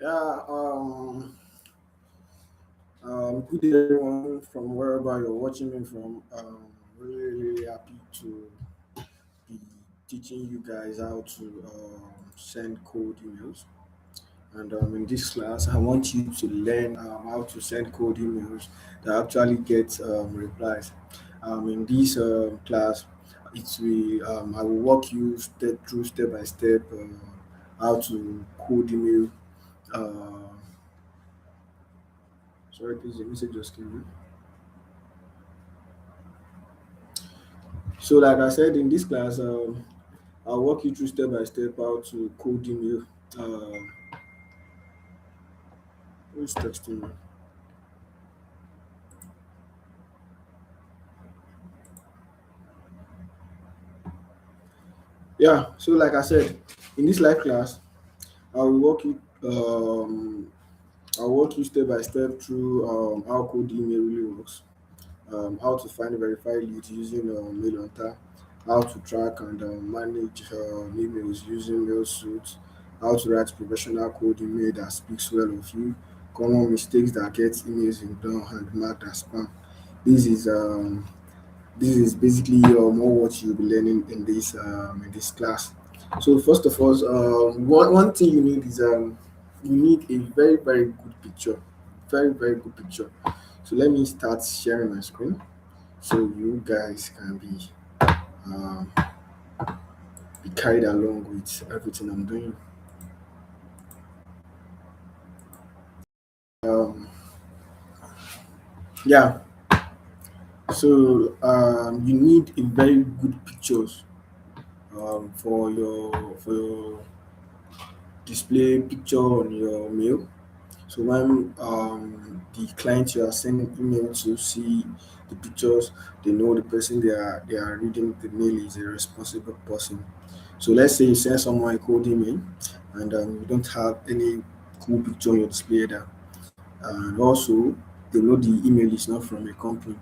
Yeah, good day everyone from wherever you're watching me from. Really happy to be teaching you guys how to send code emails. And in this class, I want you to learn how to send code emails that actually get replies. In this class, I will walk you step by step how to code email. Uh, Sorry, please, the message just came in. So, like I said, in this class, I'll walk you through step by step how to code email. Who's texting me? Yeah. So, like I said, in this live class, I will walk you. I'll walk you step by step through how code email really works. How to find verified leads using MailHunter, how to track and manage emails using MailSuite, how to write professional code email that speaks well of you, common mistakes that get emails ignored and marked as spam. This is um, this is basically more what you'll be learning in this class. So first of all, one thing you need is you need a very good picture, very good picture. So let me start sharing my screen so you guys can um, be carried along with everything I'm doing. Um, yeah, so you need a very good pictures for your display picture on your mail. So when the client you are sending email to see the pictures, they know the person they are reading the mail is a responsible person. So let's say you send someone a cold email and you don't have any cool picture on your display there. And also they know the email is not from a company.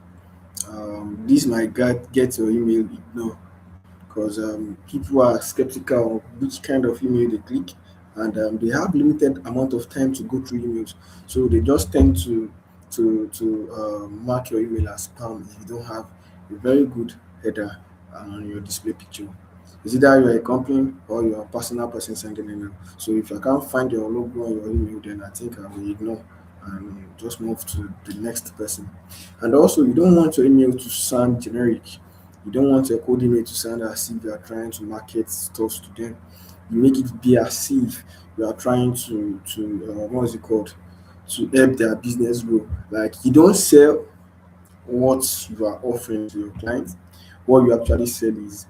This might get your email ignored because people are skeptical of which kind of email they click, and they have limited amount of time to go through emails, so they just tend to mark your email as spam if you don't have a very good header on your display picture. Is either you're a company or you're a personal person sending email. So if I can't find your logo on your email, then I think I will ignore and just move to the next person. And also, you don't want your email to sound generic. You don't want your code email to sound as if you are trying to market stuff to them. You make it be as if you are trying to what is it called, to help their business grow. Like you don't sell what you are offering to your client. What you actually sell is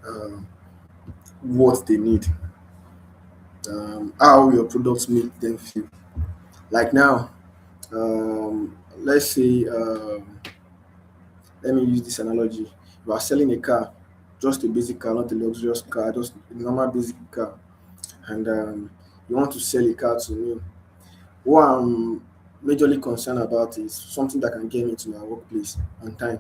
what they need, how your products make them feel. Like now, let's say, let me use this analogy. You are selling a car, just a basic car, not a luxurious car, just a normal basic car, and you want to sell a car to me. What I'm majorly concerned about is something that can get me to my workplace on time.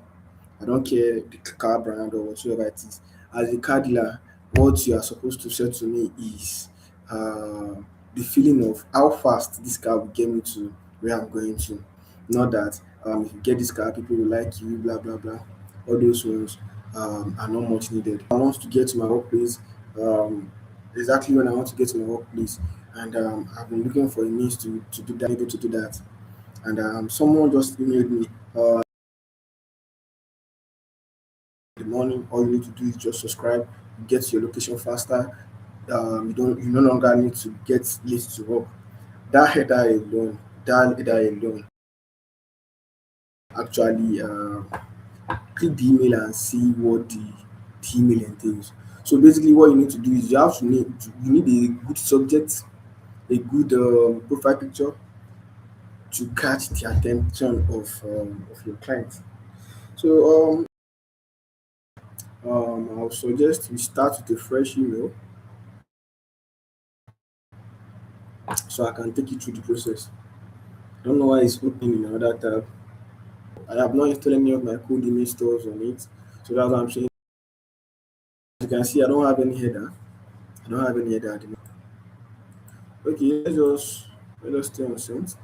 I don't care the car brand or whatsoever it is. As a car dealer, what you are supposed to say to me is uh, the feeling of how fast this car will get me to where I'm going to. Not that if you get this car, people will like you, blah blah blah. All those ones are not much needed. I want to get to my workplace um, exactly when I want to get to my workplace, and I've been looking for a means to do that, able to do that. And someone just emailed me. The morning, all you need to do is just subscribe, get to your location faster. You no longer need to get late to work. That header alone actually click the email and see what the email entails. So basically, what you need to do is you need a good subject, a good profile picture to catch the attention of your client. So I would suggest we start with a fresh email so I can take you through the process. I don't know why it's opening in another tab. I have not installed any of my code image stores on it. So that's what I'm saying. As you can see, I don't have any header. I don't have any header at the moment. Okay, let's just Let us stay on Saint.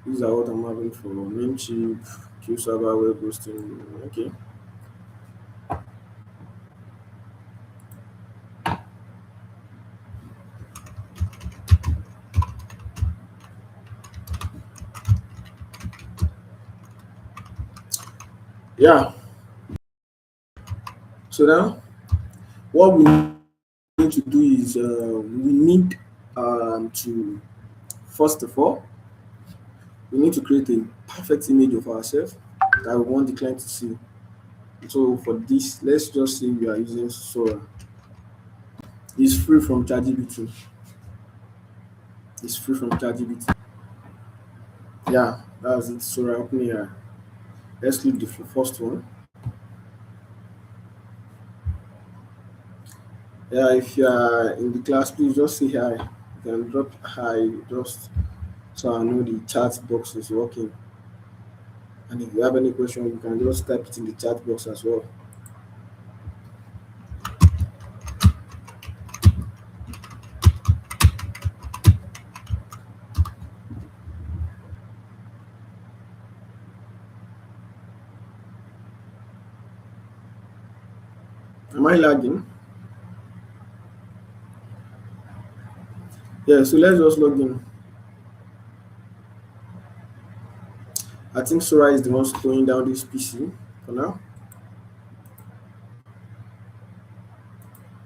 These are what I'm having for Namecheap, Server, web hosting. Okay. Yeah. So now, what we need to do is we need to, first of all, we need to create a perfect image of ourselves that we want the client to see. So for this, let's just say we are using Sora. It's free from ChatGPT. It's free from ChatGPT. Yeah, that's it. Sora OpenAI. Let's click the first one. Yeah, if you are in the class, please just say hi. You can drop hi just so I know the chat box is working. And if you have any question, you can just type it in the chat box as well. Am I lagging? Yeah, so let's just log in. I think Sora is the one slowing down this PC for now.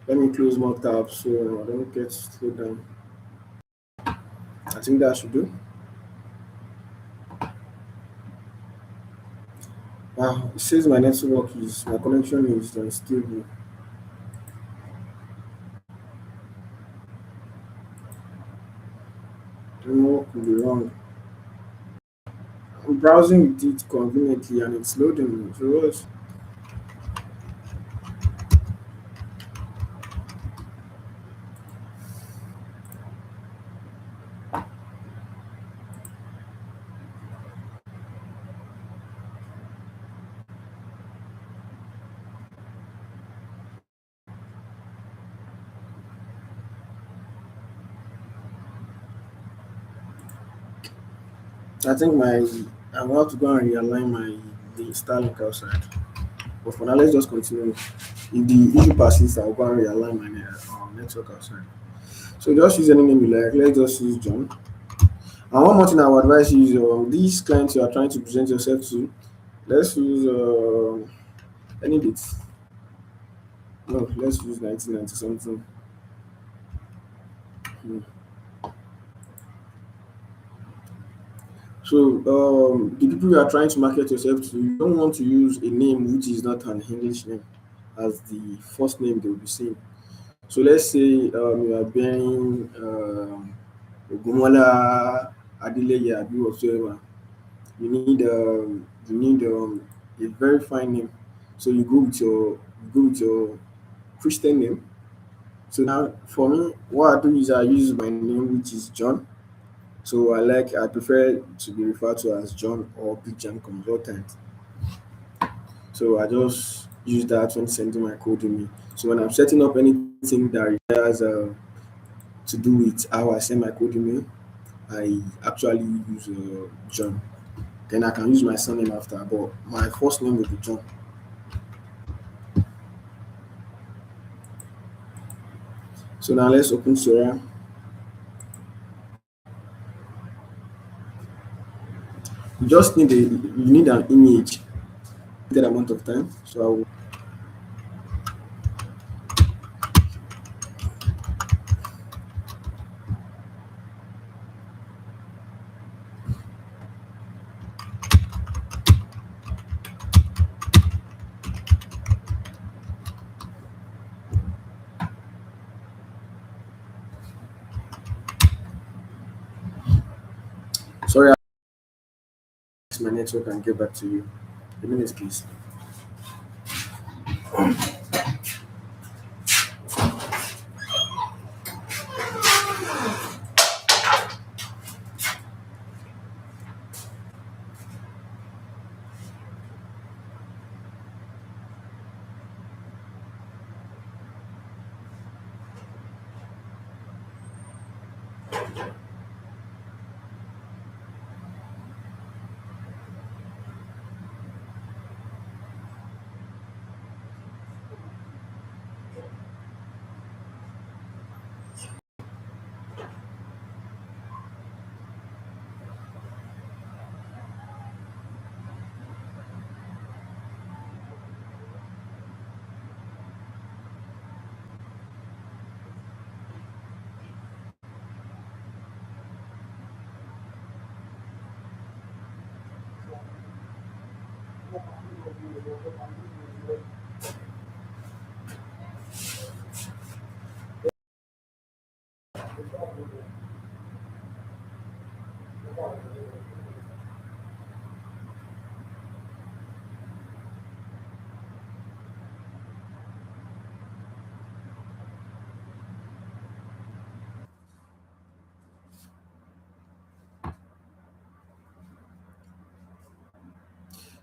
Let me close more tabs so I don't get slowed down. I think that should do. Wow, it says my connection is unstable. Don't know what could be wrong. I'm browsing with it conveniently and it's loading. So what? I think I'm about to go and realign the Starlink outside. But for now, let's just continue. If the issue persists, I'll go and realign my network outside. So just use any name you like. Let's just use John. And one more thing I would advise you is these clients you are trying to present yourself to, let's use any dates. No, let's use 1990 something. Hmm. So the people you are trying to market yourself to, you don't want to use a name which is not an English name as the first name they will be seeing. So let's say you are bearing Ogumola Adeleye Abi whatsoever. You need a very fine name. So you go with your Christian name. So now for me, what I do is I use my name which is John. So I prefer to be referred to as John or Big John Consultant. So I just use that when sending my code to me. So when I'm setting up anything that requires to do with how I send my code email, I actually use John. Then I can use my surname after, but my first name will be John. So now let's open Sora. You need an image. That amount of time. So I will. Sorry, I'll fix my network and get back to you. A minute, please.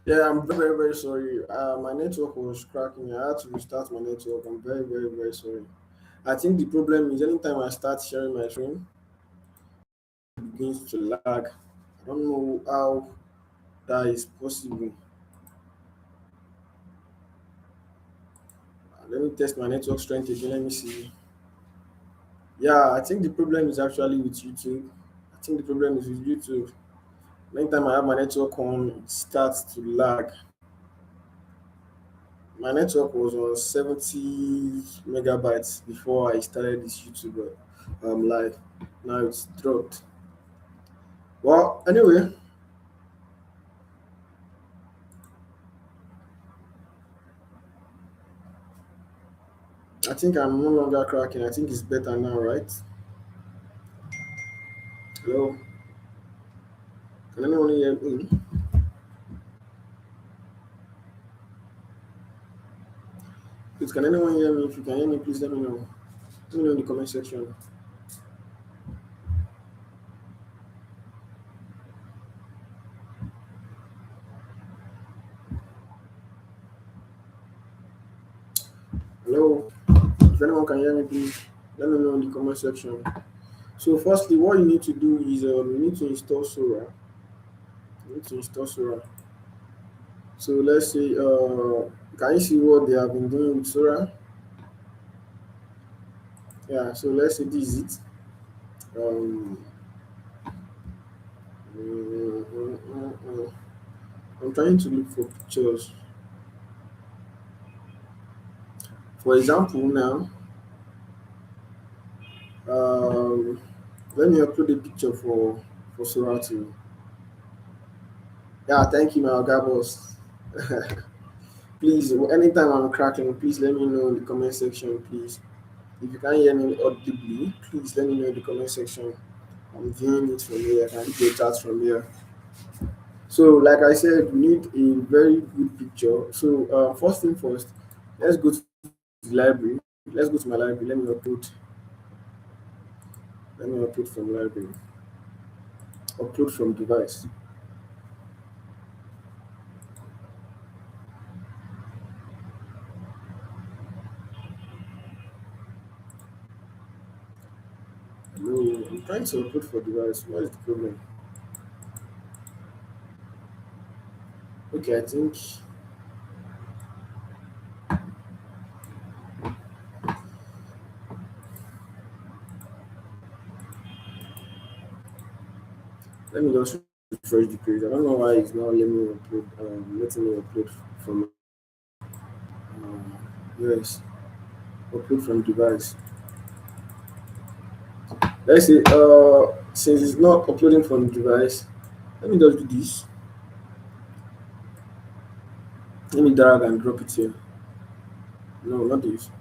Yeah, I'm very, very sorry. My network was cracking. I had to restart my network. I'm very, very, very sorry. I think the problem is anytime I start sharing my screen, it begins to lag. I don't know how that is possible. Let me test my network strength again. Let me see. Yeah, I think the problem is actually with YouTube. I think the problem is with YouTube. Anytime I have my network on, it starts to lag. My network was on 70 megabytes before I started this YouTube live. Now it's dropped. Well, anyway, I think I'm no longer cracking. I think it's better now, right? Hello, can anyone hear me? Please, can anyone hear me? If you can hear me, please let me know. Let me know in the comment section. Hello, if anyone can hear me, please let me know in the comment section. So, firstly, what you need to do is you need to install Sora. You need to install Sora. So, let's say, can you see what they have been doing with Sora? Yeah, so let's say this is it. Um, mm, mm, mm, mm. I'm trying to look for pictures. For example, now, um, let me upload a picture for Sora to. Yeah, thank you, my Oga boss. Please, anytime I'm cracking, please let me know in the comment section, please. If you can't hear me audibly, please let me know in the comment section. I'm viewing it from here. I can read your chat from here. So, like I said, we need a very good picture. So, first thing first, let's go to the library. Let's go to my library. Let me upload. Let me upload from library. Upload from device. No, I'm trying to upload for device. What is the problem? Okay, I think. Let me just refresh the page. I don't know why it's not letting me upload from. Yes, upload from device. Let's say since it's not uploading from device, let me just do this. Let me drag and drop it here. No, not this.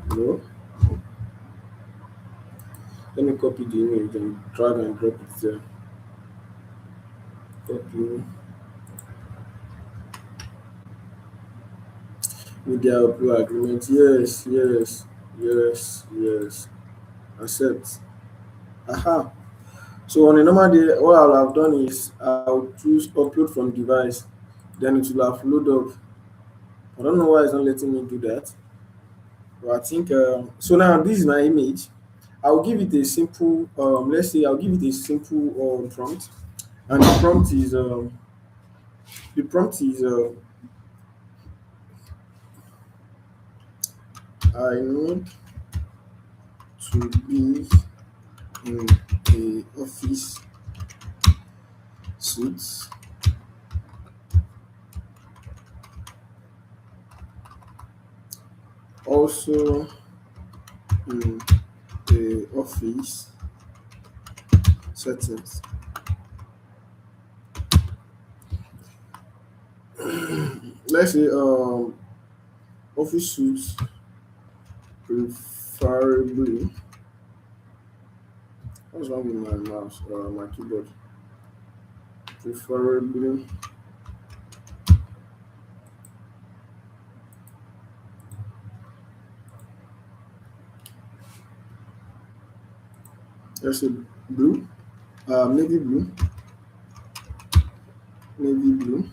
No. Let me copy the image and drag and drop it there. Copy media upload agreement. Yes, yes, yes, yes. Accept. Aha. So on a normal day, what I'll have done is I'll choose upload from device. Then it will have load up. I don't know why it's not letting me do that. But I think so. Now this is my image. I'll give it a simple. Let's say I'll give it a simple prompt, and the prompt is I need to be in a office suit, also in a office settings. Let's say office suits preferably. What's wrong with my mouse? My keyboard. Preferably. Let's say blue. Navy blue. Navy blue.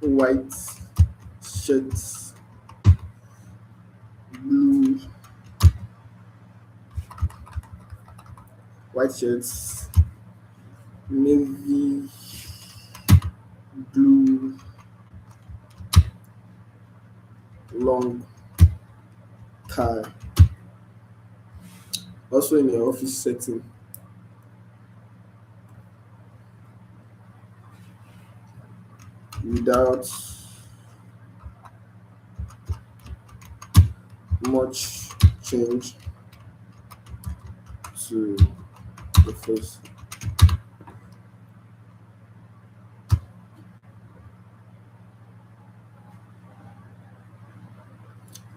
White shirts. Blue. White shirts. Navy blue long tie. Also in your office setting, without much change to the face.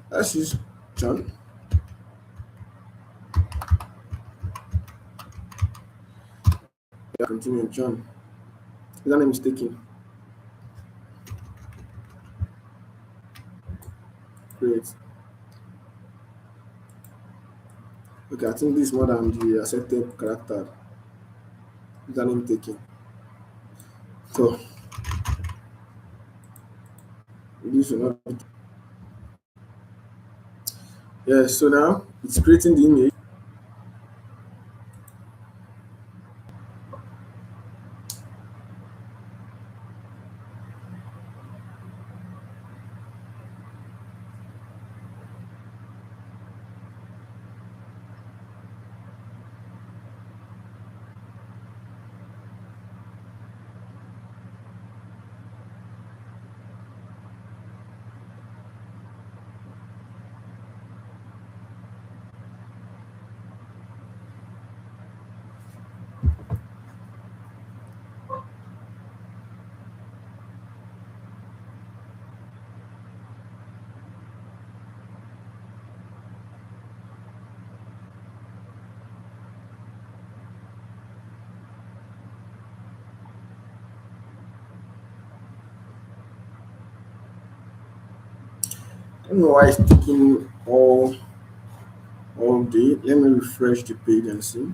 Let's use John. Yeah, continue, John. Is that name mistaken? Great. Okay, I think this is more than the accepted character. Is that name taken? So this will not be. Yeah, so now it's creating the image. I don't know why it's taking all day. Let me refresh the page and see.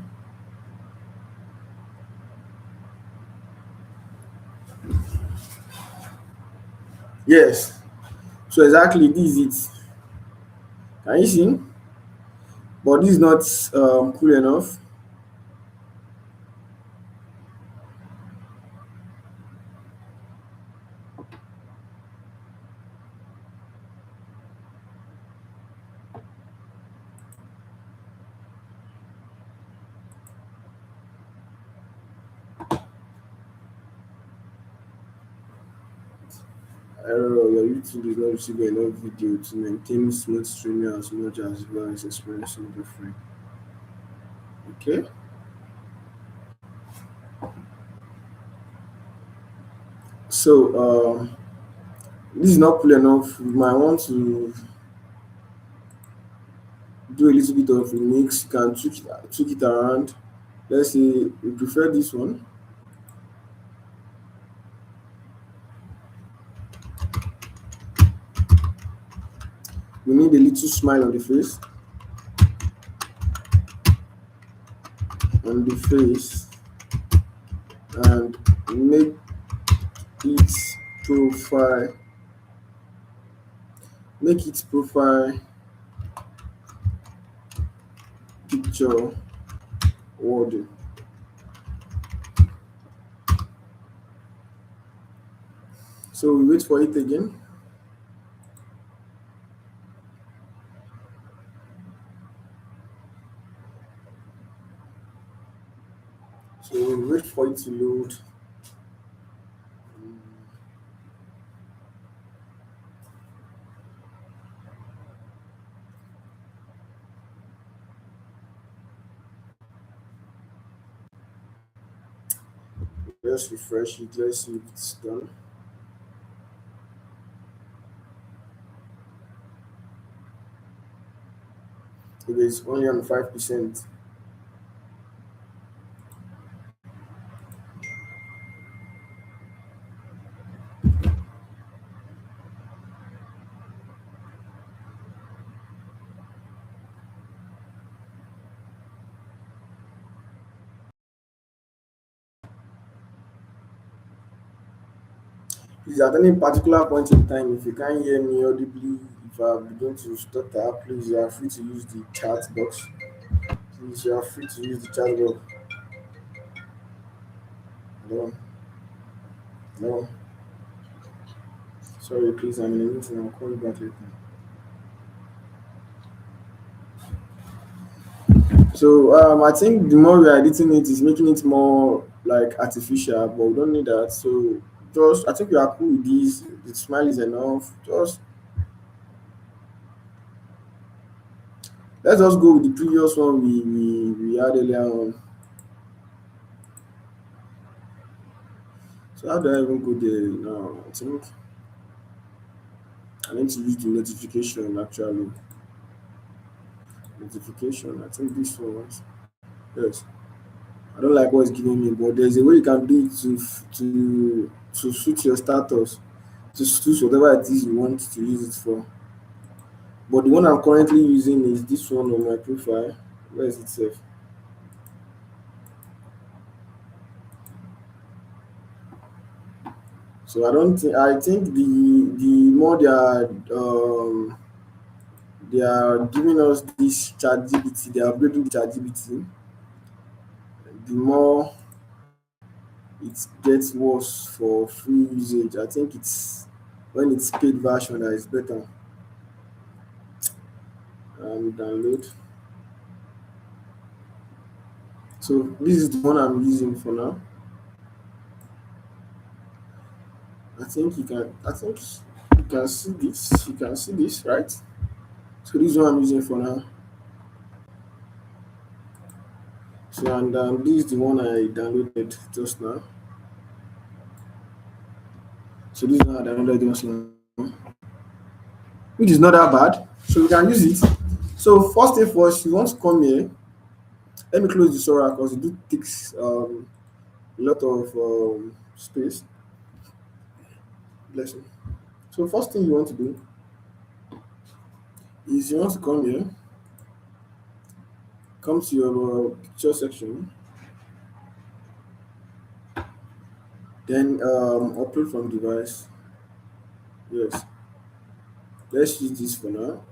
Yes. So exactly this is it. Can you see? But this is not cool enough. Error, your YouTube is not receiving enough video to maintain smooth streaming as much as well as experiencing the frame. Okay. So this is not cool enough. You might want to do a little bit of remix. You can tweak it around. Let's say we prefer this one. We need a little smile on the face, and make its profile, make its profile picture wording. So we wait for it again. So we wait for it to load. just refresh it. Let's see if it's done. If it's only on 5%. Please, at any particular point in time, if you can't hear me audibly, if I begin to stutter, please, you are free to use the chat box. Please, you are free to use the chat box. No, no. Sorry, please, I'm in a meeting. I'll call you back later. So, I think the more we are editing it, is making it more like artificial, but we don't need that. So, just I think we are cool with this. The smile is enough. Just let's just go with the previous one we had earlier on. So how do I even go there now? I think I need to use the notification actually. Notification. I think this one was yes. I don't like what's giving me, but there's a way you can do it to suit your status, to suit whatever it is you want to use it for. But the one I'm currently using is this one on my profile. Where is it safe? So I think the more they are giving us this chat GBT, they are upgrading the chat GBT, the more it gets worse for free usage. I think it's when it's paid version that is better. Download. So this is the one I'm using for now. I think you can. I think you can see this. You can see this, right? So this is what I'm using for now. So and this is the one I downloaded just now. So this is one I downloaded just now, which is not that bad. So we can use it. So first thing first, you want to come here. Let me close the Sora because it do takes a lot of space. Bless you. So first thing you want to do is you want to come here, come to your picture section, then upload from device. Yes, let's use this for now.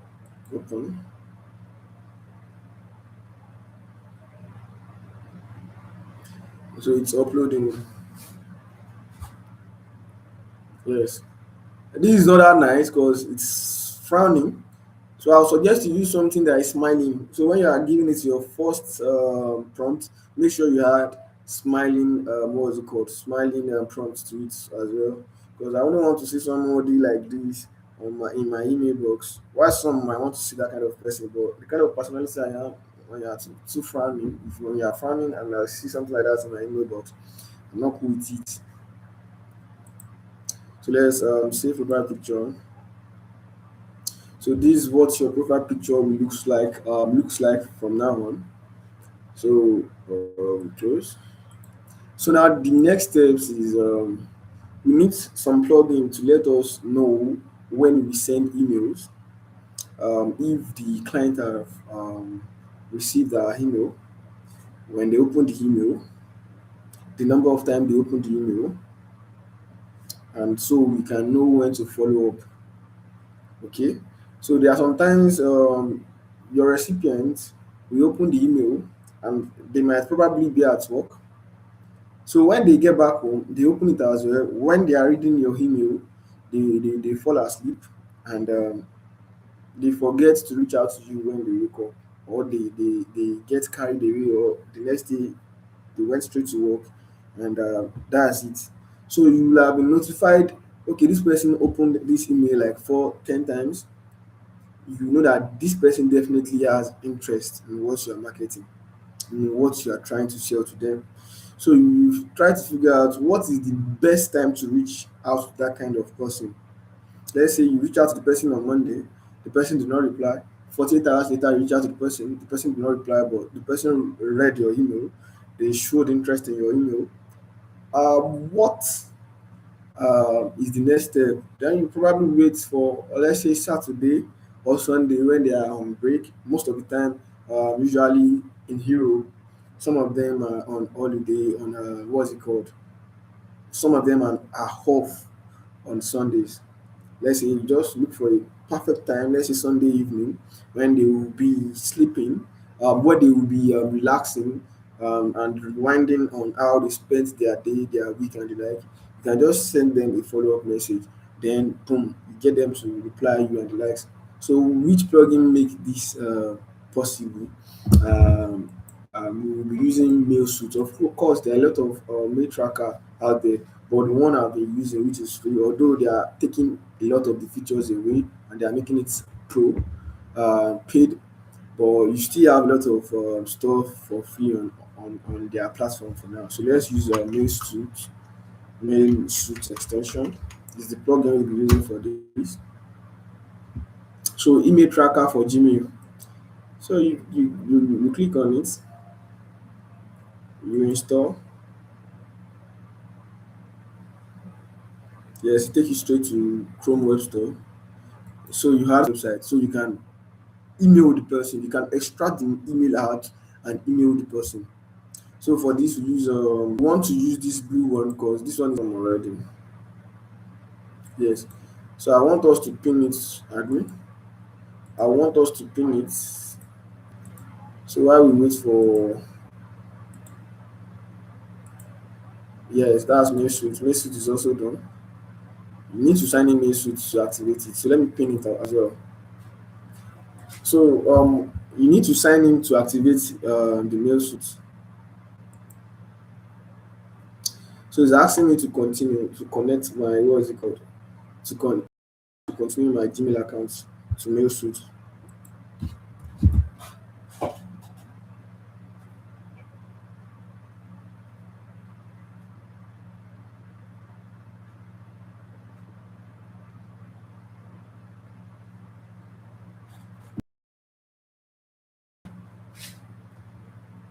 Open. So it's uploading. Yes, this is not that nice because it's frowning. So I'll suggest you use something that is smiling. So when you are giving it your first prompt, make sure you add smiling. What is it called? Smiling prompts to it as well. Because I wouldn't want to see somebody like this on my in my email box. Why some might want to see that kind of person, but the kind of personality I am, when you are too frowning, if when you are frowning and I see something like that in my email box, I'm not cool with it. So let's save profile picture. So this is what your profile picture looks like from now on. So close. So now the next steps is we need some plugin to let us know when we send emails. If the client have received our email, when they open the email, the number of time they open the email, and so we can know when to follow up. Okay, so there are sometimes your recipient will open the email and they might probably be at work. So when they get back home, they open it as well. When they are reading your email, they fall asleep and they forget to reach out to you when they wake up, or they get carried away, or the next day they went straight to work, and that's it. So you will have been notified. Okay, this person opened this email like 4, 10 times. You know that this person definitely has interest in what you are marketing, in what you are trying to sell to them. So you try to figure out what is the best time to reach out to that kind of person. Let's say you reach out to the person on Monday, the person did not reply. 48 hours later, you reach out to the person did not reply, but the person read your email, they showed interest in your email. What is the next step? Then you probably wait for, let's say, Saturday or Sunday when they are on break. Most of the time, usually in Hero, some of them are on holiday on what's it called? Some of them are off on Sundays. Let's say you just look for a perfect time, let's say Sunday evening, when they will be sleeping, where they will be relaxing and rewinding on how they spent their day, their week, and the like. You can just send them a follow up message, then boom, you get them to reply you and the likes. So, which plugin make this possible? Um, we will be using MailSuite. Of course, there are a lot of mail tracker out there, but the one I've been using, which is free, although they are taking a lot of the features away and they are making it pro, paid, but you still have a lot of stuff for free on their platform for now. So let's use MailSuite extension. Is the plugin we'll be using for this. So email tracker for Gmail. So you click on it, you install. Yes, it take you straight to Chrome Web Store. So you have website, so you can email the person. You can extract the email out and email the person. So for this, we use we want to use this blue one because this one is on already. Yes. So I want us to pin it. Agree? I want us to pin it. So while we wait for, yes, that's MailSuite. MailSuite is also done. You need to sign in MailSuite to activate it. So let me pin it as well. So you need to sign in to activate the MailSuite. So it's asking me to continue to connect my, what is it called? To, to continue my Gmail account to MailSuite.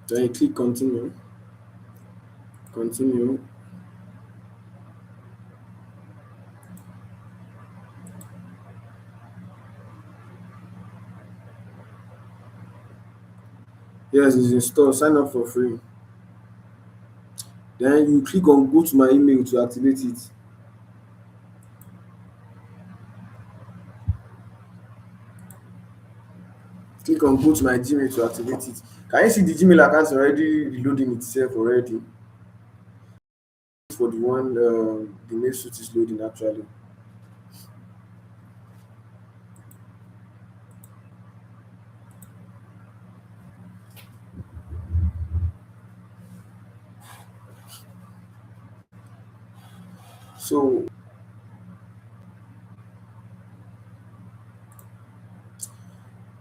Then you click continue. Continue. Yes, it's installed. Sign up for free. Then you click on go to my email to activate it. Click on go to my Gmail to activate it. Can you see the Gmail account already reloading itself already for the one the MailSuite is loading actually?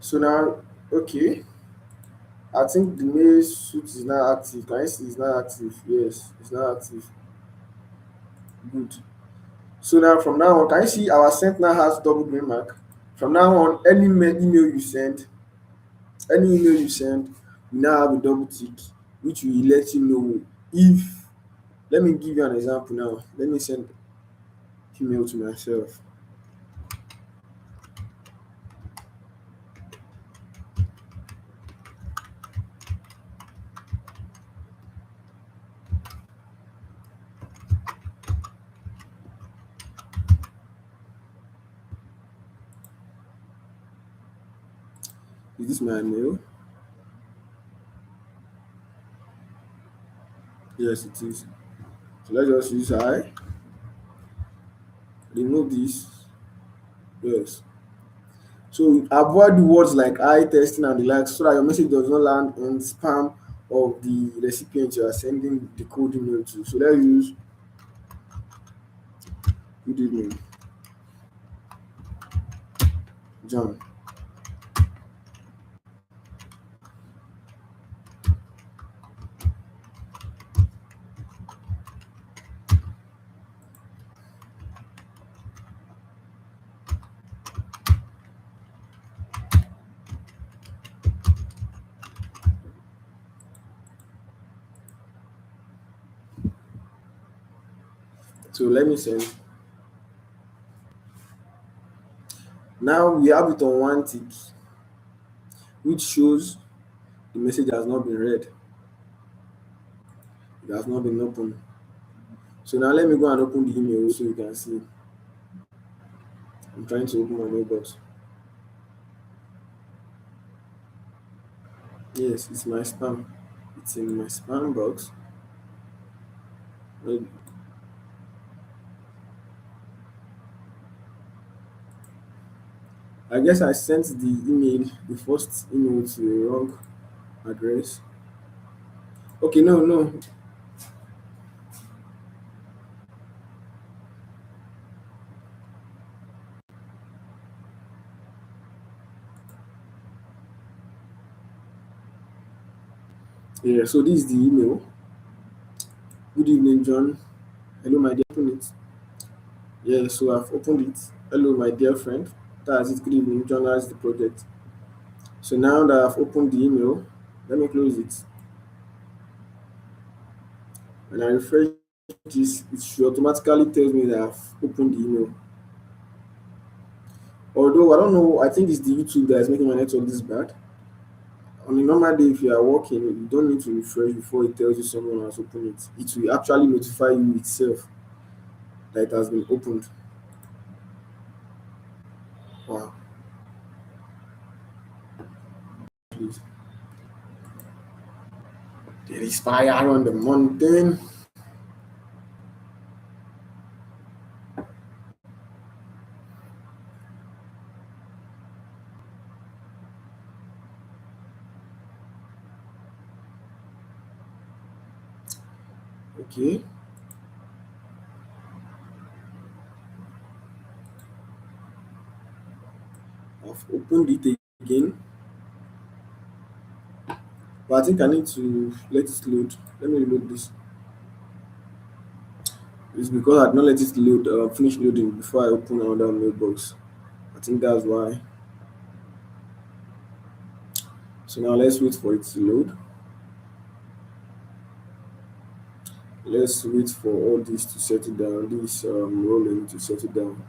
So now, okay, I think the MailSuite is now active. Can you see it's now active? Yes, it's now active. Good. So now from now on, can you see our sent now has double green mark? From now on, any email you send, we now have a double tick, which will let you know if. Let me give you an example now. Let me send email to myself. Is this my mail? Yes, it is. So let's just use I. Remove this. Yes. So avoid the words like I testing and the like so that your message does not land in spam of the recipient you are sending the code email to. So let's use good evening, John. So let me send. Now we have it on one tick, which shows the message has not been read. It has not been opened. So now let me go and open the email so you can see. I'm trying to open my mailbox. Yes, it's my spam. It's in my spam box. Wait, I guess I sent the first email to the wrong address. Okay, no, no. Yeah, so this is the email. Good evening, John. Hello, my dear. Open it. Yeah, so I've opened it. Hello, my dear friend. That's it. Good evening, John. That's the project. So now that I've opened the email, let me close it. When I refresh this, it should automatically tell me that I've opened the email. Although I don't know, I think it's the YouTube that is making my network this bad. On a normal day, if you are working, you don't need to refresh before it tells you someone has opened it. It will actually notify you itself that it has been opened. Wow, please. There is fire on the mountain. Okay, I've opened it again, but I think I need to let it load. Let me reload this. It's because I did not let it load, finish loading before I open another mailbox. I think that's why. So now let's wait for it to load. Let's wait for all this to settle down, this rolling to settle down.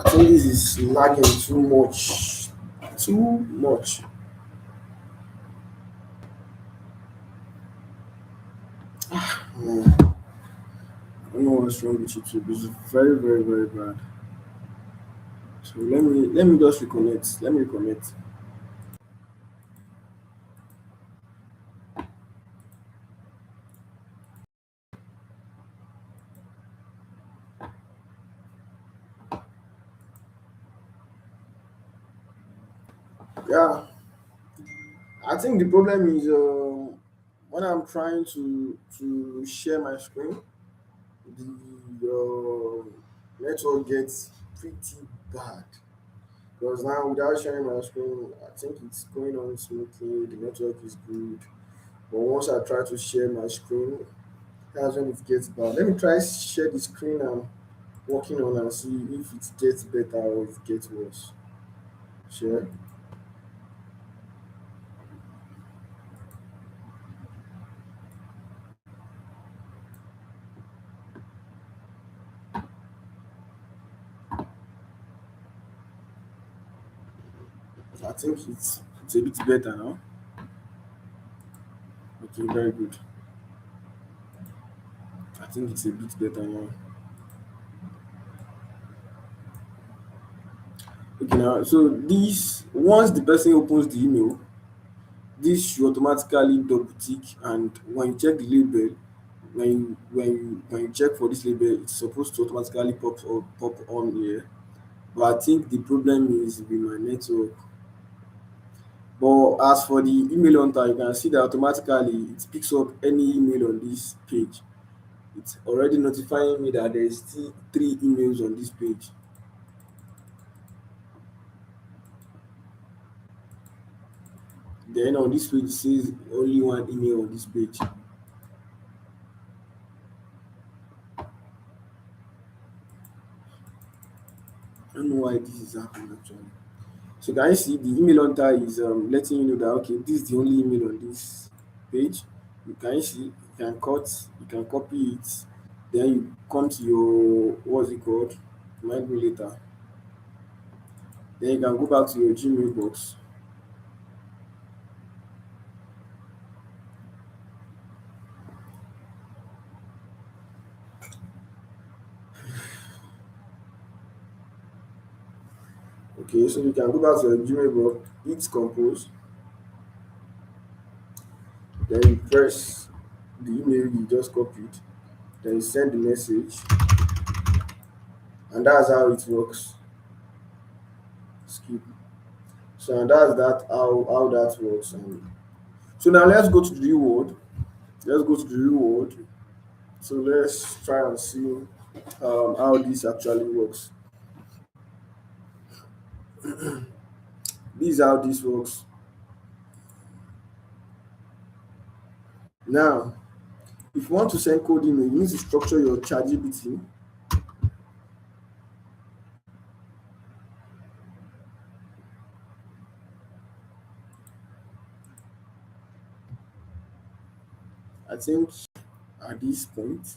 I think this is lagging too much. Too much. Man, I don't know what's wrong with YouTube. It's very, very, very bad. So let me just reconnect. Let me reconnect. Yeah, I think the problem is when I'm trying to share my screen, the network gets pretty bad. Because now without sharing my screen, I think it's going on smoothly. The network is good. But once I try to share my screen, that's when it gets bad. Let me try share the screen I'm working on and see if it gets better or if it gets worse. Share. I think it's a bit better now. Okay, very good. I think it's a bit better now. Okay, now so this once the person opens the email, this should automatically double tick, and when you check the label, when you check for this label, it's supposed to automatically pop on here. But I think the problem is with my network. But as for the email hunter, you can see that automatically it picks up any email on this page. it's already notifying me that there is still three emails on this page. Then on this page it says only one email on this page. I don't know why this is happening actually. So can you see the email hunter is letting you know that okay, this is the only email on this page. You can see you can cut, you can copy it, then you come to your what's it called? Remind me later. Then you can go back to your Gmail box. Okay, so you can go back to your Gmail box, hit compose, then you press the email you just copied, then you send the message, and that's how it works. Skip. So and that's that how that works. And so now let's go to the real world. Let's go to the real world. So let's try and see how this actually works. This is how this works. Now, if you want to send code email, you need to structure your ChatGPT. I think at this point,